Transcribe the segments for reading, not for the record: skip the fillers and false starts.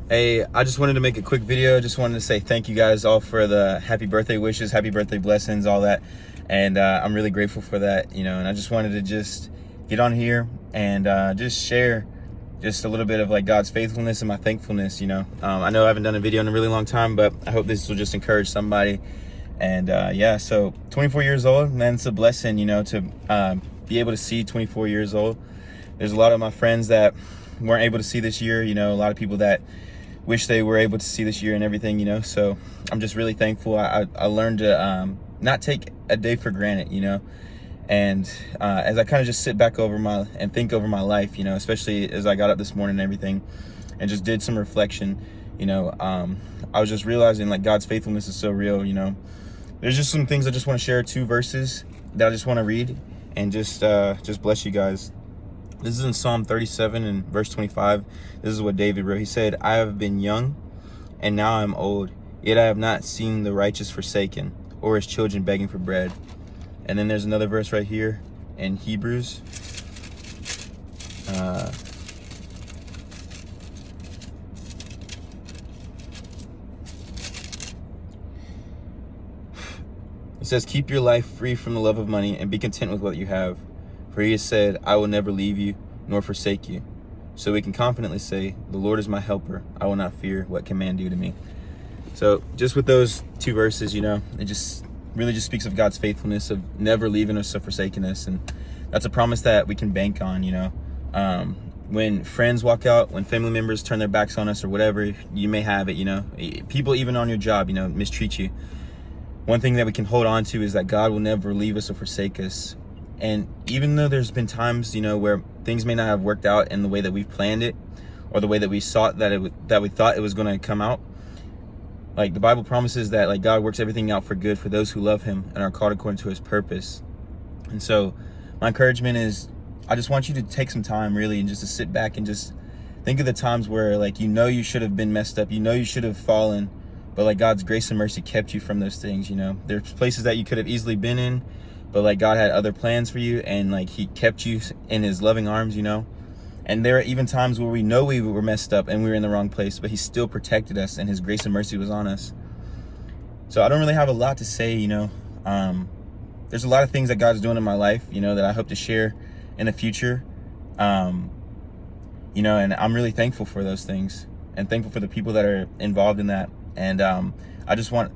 Hey, I just wanted to make a quick video. Just wanted to say thank you guys all for the happy birthday wishes, happy birthday blessings, all that. And I'm really grateful for that, and I just wanted to just get on here and just share just a little bit of like God's faithfulness and my thankfulness. I know I haven't done a video in a really long time, but I hope this will just encourage somebody. And yeah, so 24 years old, man, it's a blessing, to be able to see 24 years old. There's a lot of my friends that weren't able to see this year, a lot of people that wish they were able to see this year and everything, so I'm just really thankful. I learned to not take a day for granted, and as I kind of just sit back and think over my life, especially as I got up this morning and everything and just did some reflection, I was just realizing like God's faithfulness is so real. There's just some things I just want to share, 2 verses that I just want to read and just bless you guys. This is in Psalm 37 and verse 25. This is what David wrote. He said, "I have been young and now I'm old, yet I have not seen the righteous forsaken or his children begging for bread." And then there's another verse right here in Hebrews. It says, "Keep your life free from the love of money and be content with what you have. For he has said, I will never leave you nor forsake you." So we can confidently say, "The Lord is my helper. I will not fear. What can man do to me?" So just with those 2 verses, it just really just speaks of God's faithfulness of never leaving us or forsaking us. And that's a promise that we can bank on, when friends walk out, when family members turn their backs on us or whatever you may have it, people even on your job, mistreat you. One thing that we can hold on to is that God will never leave us or forsake us. And even though there's been times, where things may not have worked out in the way that we've planned it or the way that we thought that we thought it was going to come out, like the Bible promises that like God works everything out for good for those who love him and are called according to his purpose. And so my encouragement is I just want you to take some time really and just to sit back and just think of the times where like you should have been messed up, you should have fallen, but like God's grace and mercy kept you from those things. There's places that you could have easily been in, but like God had other plans for you and like he kept you in his loving arms, And there are even times where we know we were messed up and we were in the wrong place, but he still protected us and his grace and mercy was on us. So I don't really have a lot to say, there's a lot of things that God's doing in my life, that I hope to share in the future. And I'm really thankful for those things and thankful for the people that are involved in that. And I just want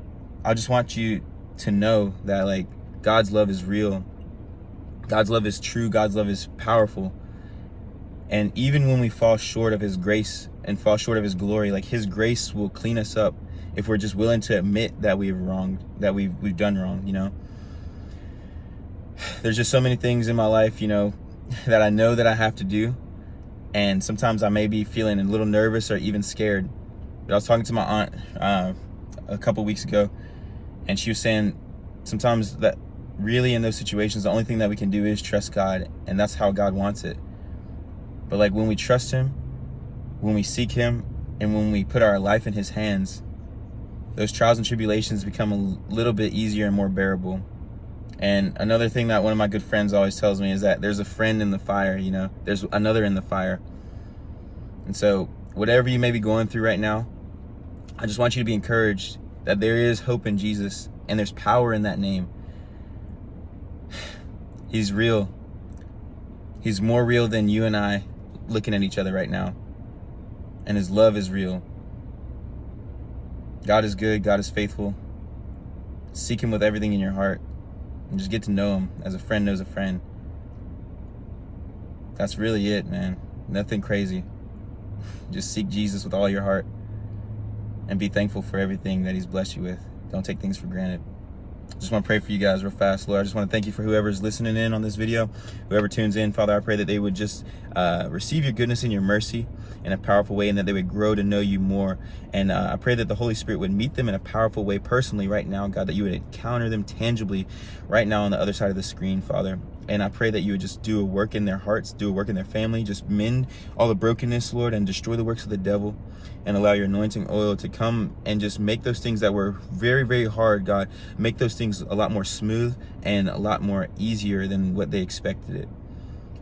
you to know that like God's love is real. God's love is true. God's love is powerful. And even when we fall short of his grace and fall short of his glory, like his grace will clean us up if we're just willing to admit that we've wronged, that we've done wrong, There's just so many things in my life, that I know that I have to do. And sometimes I may be feeling a little nervous or even scared. But I was talking to my aunt a couple weeks ago, and she was saying sometimes that really in those situations, the only thing that we can do is trust God, and that's how God wants it. But like when we trust him, when we seek him, and when we put our life in his hands, those trials and tribulations become a little bit easier and more bearable. And another thing that one of my good friends always tells me is that there's a friend in the fire, there's another in the fire. And so whatever you may be going through right now, I just want you to be encouraged that there is hope in Jesus and there's power in that name. He's real. He's more real than you and I looking at each other right now. And his love is real. God is good. God is faithful. Seek him with everything in your heart and just get to know him as a friend knows a friend. That's really it, man. Nothing crazy. Just seek Jesus with all your heart and be thankful for everything that he's blessed you with. Don't take things for granted. Just want to pray for you guys real fast. Lord, I just want to thank you for whoever's listening in on this video, whoever tunes in. Father, I pray that they would just receive your goodness and your mercy in a powerful way, and that they would grow to know you more. And I pray that the Holy Spirit would meet them in a powerful way personally right now, God, that you would encounter them tangibly right now on the other side of the screen, Father. And I pray that you would just do a work in their hearts, do a work in their family, just mend all the brokenness, Lord, and destroy the works of the devil, and allow your anointing oil to come and just make those things that were very, very hard, God, make those things a lot more smooth and a lot more easier than what they expected it.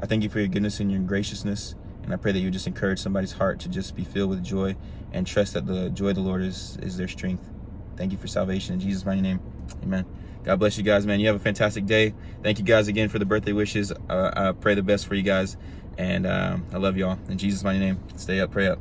I thank you for your goodness and your graciousness, And I pray that you just encourage somebody's heart to just be filled with joy and trust that the joy of the Lord is their strength. Thank you for salvation in Jesus' mighty name. Amen. God bless you guys, man. You have a fantastic day. Thank you guys again for the birthday wishes. I pray the best for you guys. And I love y'all. In Jesus' mighty name, stay up, pray up.